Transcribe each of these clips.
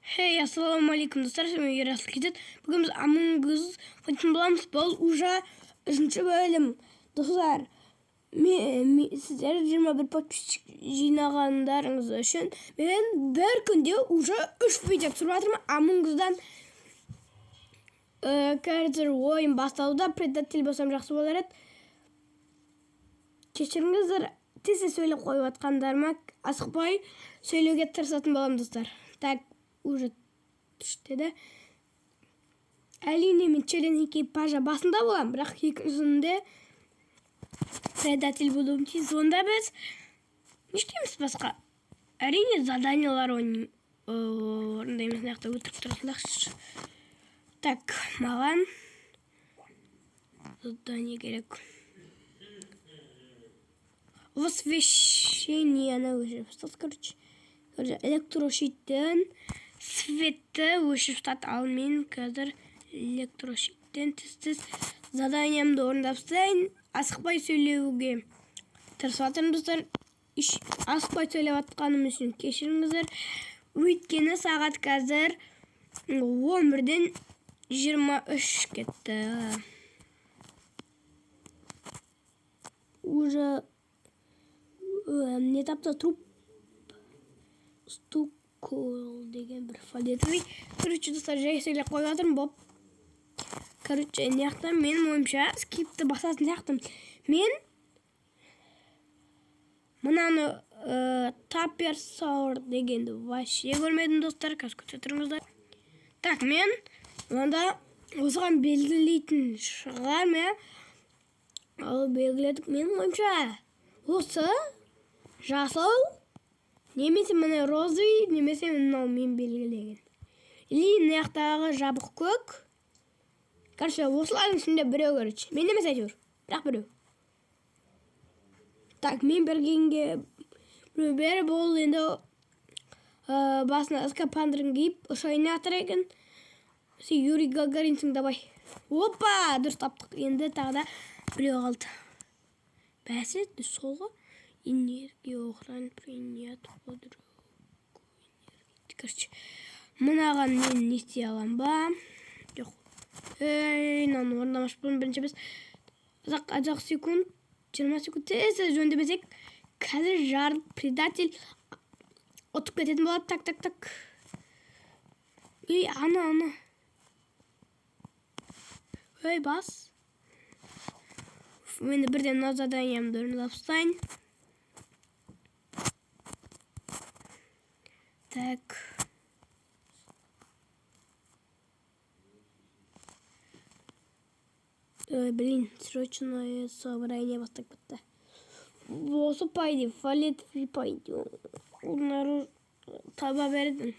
Hey, assalamu alaikum dostlar. Şimdi yaraslı gideceğiz. Bugün biz Among Us oynayacağız. Bu уже 3. bölüm. Dostlar, sizler 21 подписчик жинағандарыңыз үшін мен бір күнде уже 3 видео түсіріп жатырмын. Among Us'дан қазір ойын басталуда. Предатель болсам жақсы болар еді. Кешіріңіздер, тез сөйлеп қойып жатқандарыма асықпай сөйлеуге тырысатын боламын достар. Так, уже түсті де. Әрине мен челлендж экипажа басында болам, бірақ екіншісінде предатель болуым тиіс. Онда біз не істейміз басқа? Әрине заданиялар орындаймыз. Мына жақта өтірік тұрсындаршы. Так, маған задание керек. Освещениені өшіріп ұстат, короче. Электрошиттен светті өшіріп ұстат. Ал мен қазір электрошиттен тез заданиямды орындап ұстайын. Асықпай сөйлеуге тырысып жатырмын достар. Асықпай сөйлеп жатқаным үшін кешіріңіздер. Өйткені сағат қазір 11-ден 23 кетті. Уже не тапты труп стукол деген бір фалетовый. Короче, достар, жай сөйлеп қойып жатырмын боп. Короче, неяқта менің ойымша скипті басатын сияқтым. Мен мынаны тапперсаур дегенді вообще көрмедім достар. Қазір көте тұрыңыздар. Так, мен онда осыған белгілейтін шығар ме? Ал белгіледік. Менің ойымша осы жасыл, немесе міне розовый, немесе мынау мен белгілеген. Или мынаяқтағы жабық көк. Короче, осылардың ішінде біреу, короче. Мен емес әйтеуір, бірақ біреу. Так, мен бергенге біреу бол енді басына эскапандрын киіп ұшайын атыр екен. Сен Юрий Гагаринсің, давай. Опа, дұрыс таптық. Енді тағы да біреу қалды. Бәсе, солға энергия охран принят под руку. Короче, мынаған мен не істей алам ба? Жоқ. Мынаны орындамаш болым. Бірінші біз азақ секунд, 20 секунд тез жөндемесек, қазір жарып предатель отып кететін болады. Так. Ана. Бас. Мен бірден заданиямды орындап ұстайын. Так. Блин, срочное собрание бастап кетті. Осы пайды, фалетовый пайды. Олар таба бердім.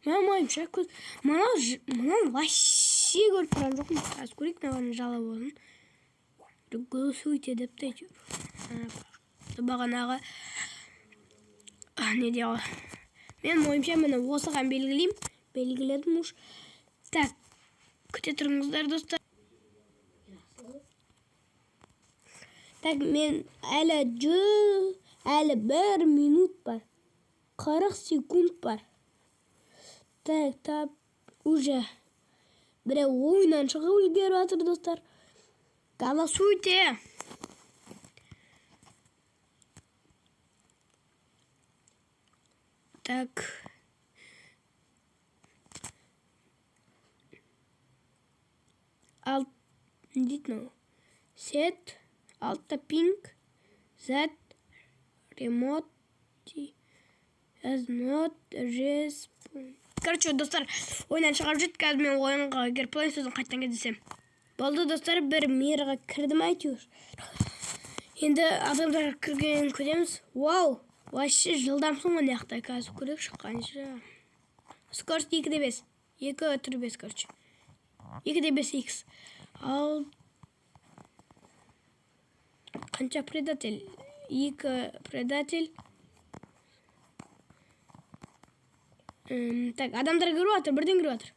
Мен ойымша көз. Мынау вообще көріп тұрған жоқпын. Қазір көрейік, маған жала болын. Голосуйте деп тәйтеуір. Бағанағы не деуі. Мен ойымша мені осыған белгілеймін. Белгіледім ұш. Так, күте тұрыңыздар достар. Так, мен әлі 1 минут бар. 40 секунд бар. Так, уже біреу ойынан шығып үлгеріп жатыр достар. Голосуйте. Так. Не дейді мынау? Set, алтта ping, Z, remote, as not respond. Короче, достар, ойнан шығарып жет, қазір мен ойынға кіріп болайын, сөзін қайттан кездесем. Болды достар, бір мерға кірдім әйтеуір. Енді адамдар кірген көреміз. Вау, вообще жылдамсың ғой неяқта. Қазір көрек шыққан жа. Скорость 2,5. 2,5, короче. 2,5x. Ал қанша предатель? 2 предатель. Так, адамдар кіріп жатыр, бірден кіріп жатыр.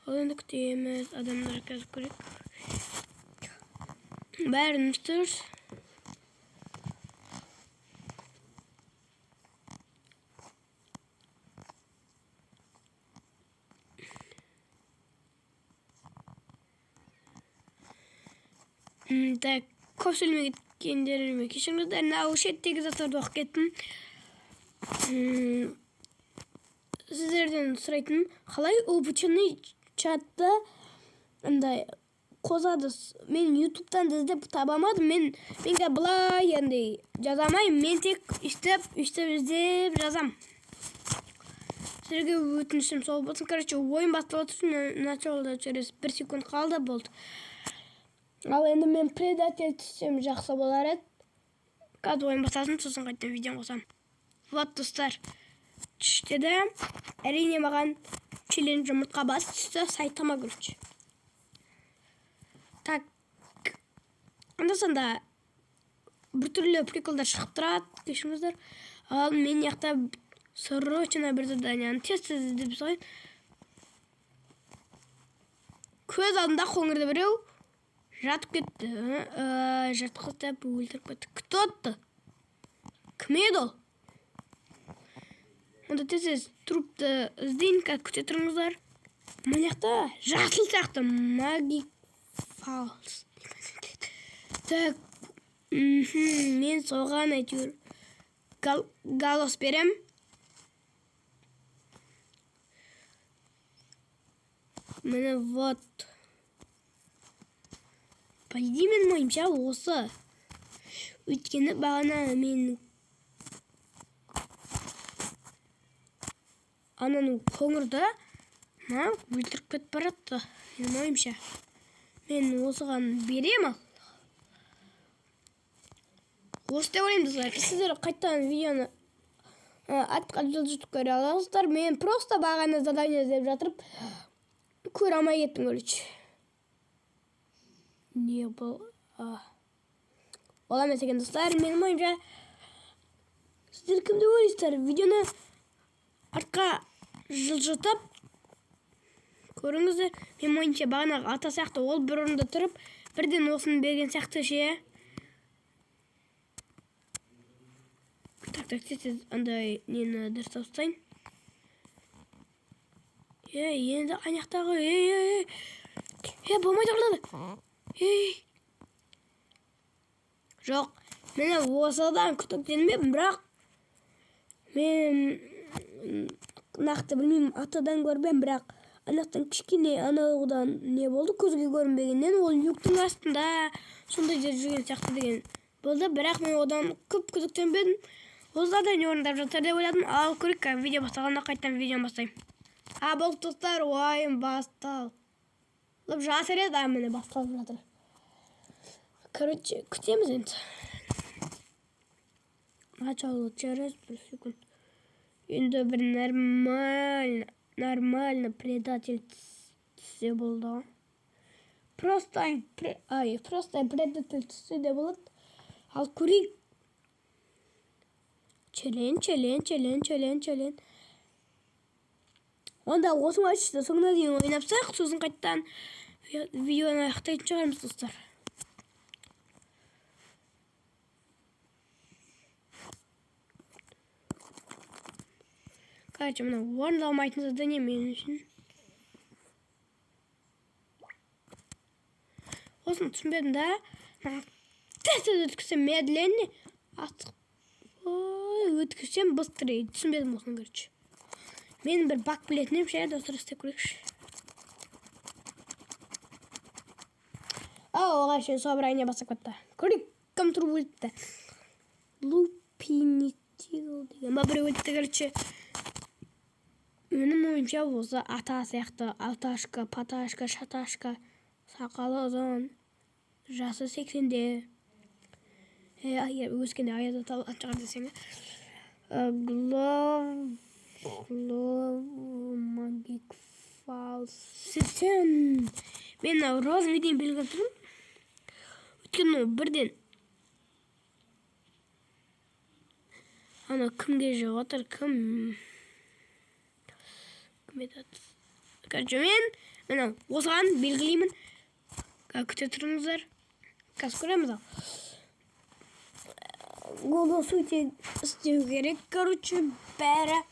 Оланды күтеміз, адамдар қазір көрек. Бәрін үстір. Так, көп сөйлемей кеткендеріме кешіріңіздер. Мынау шеттегі заттарды оқып кеттім. Сіздерден сұрайтын, қалай обученный чатты андай қосады? Мен ютубтан іздеп таба алмадым. Менге былай андай жаза алмаймын. Мен тек істеп іздеп жазам. Сіздерге өтінішім сол болсын. Короче, ойын басталып тұрсын. Началда через 1 секунд қалды болды. Ал енді мен предатель түссем жақсы болар еді. Қазір ойын бастасын, сосын қайтадан видео қосам. Вот, достар. Түштеді. Әрине маған челлендж жұмыртқа бас түсті. Сайтама көрші. Так. Анда-санда бір түрлі приколдар шығып тұрады. Кешіңіздер. Ал мен яқта срочно бір заданияны тез-тез іздеп сұрайын. Көз алдында қоңырды біреу жатып кетті. Жатқыздап өлтіріп кетті. Кто отты? Кім еді ол? Онда тез трупты іздейін, күте тұрыңыздар. Мынаяқта жасыл сияқты Magic Falls. Так, мен соған әйтеуір галос берем. Мені вот. По идее, мен ойымша осы. Өйткені бағана мен ананың қоңырды өлтіріп кетіп баратты. Мен ойымша. Мен осыған берем ал. Осы деп ойлаймын, достар. Сіздер қайтадан видеоны атқан жылжытып көре аласыздар. Мен просто бағана задание іздеп жатырып көре алмай кеттім, көрші. Не бұл? Оламас екен, достар. Менің ойымша сіздер кімді ойлайсыздар? Видеоны артқа жылжытып көріңіздер. Мен ойымша бағана ата сияқты ол бір орында тұрып, бірден осыны берген сияқты ше. Так, тез андай нені дұрыс ұстайын. Енді аяқтағы. Болмайды қалады. Жоқ, мені осыдан күтіктенмеппін, бірақ мен нақты білмеймін, атадан көрбем, бірақ анақтан кішкене анаудан не болды, көзге көрінбегеннен ол люктың астында сондай жер жүрген сияқты деген болды, бірақ мен одан көп күдіктенбедім. Осыларда не орындап жатыр деп ойладым. Ал көрейік, видео басталғанда қайтадан видео бастаймын. Болды, достар, ойын басталып жатыр еді, міне басталып жатыр. Короче, күтеміз енді. Начало через 1 секунд. Енді бір нормально предатель түссе болды. Просто предатель түссе де болады. Ал көрейік. Челлендж. Онда осы матчты соңына дейін ойнапсақ, сосын қайттан видеоны аяқтайтын шығармыз, достар. Короче, мына орындалмайтын задание мен үшін. Осыны түсінбедім да. Тез өткізсем медленне. Өткізсем быстрее. Түсінбедім осыны, короче. Мен бір бак білетінем ше, достар, істеп көрейікші. Оға шен собрайне басып кетті. Көрейік, кім тұрып өлтті. Лупинитил деген. Біреу өлтті, короче. Менің ойымша осы ата сияқты алташка, паташка, шаташка, сақалы ұзын, жасы 80-де. Өскенде аяз аталған шығар десеңе. Magic Falls. Мен розы видео белген тұрмын. Өйткені бірден ана кімге жауап отыр, кім етеді. Короче, мен осыған белгілеймін. Күте тұрыңыздар. Қазір көреміз ал. Голосуйте істеу керек, короче, бәрі.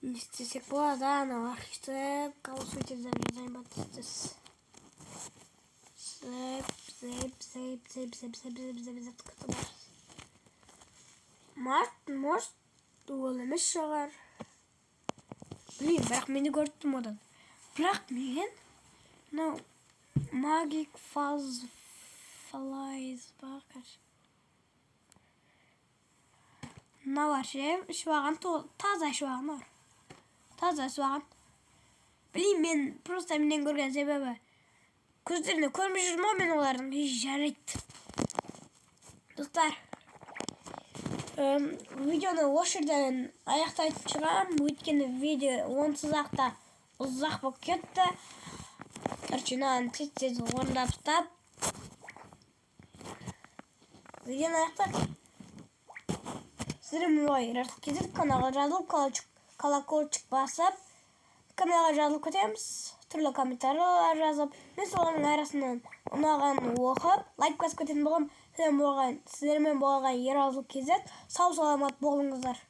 Не істесек болады, анау архивті голосуйте жазайын ба, Mart ол емес шығар. Білейін, бірақ мені көрттім одан. Бірақ мен Magic Flies бақыр. Мына ше, ішіп таза ішіп бар. Таза ішіп. Білейін, мен просто менен көрген себебі. Көздеріне көрмей жүрмін, мен олардың жарайды. Достар, видеоны осы жерден аяқтайтын шығармын, өйткені видео онсыз-ақта ұзақ болып кетті. Короче, мынаны тез орындап тастап видеоны аяқтайық. Сіздермен ой, растық кезіп, каналға жазылып, колокольчик басып, каналға жазылып кетеміз. Түрлі комментариялар жазып, мен солардың арасынан ұнағанын оқып, лайк басып кететін болғым. Сіздермен болған Ералзыл кезет. Сау саламат болыңыздар.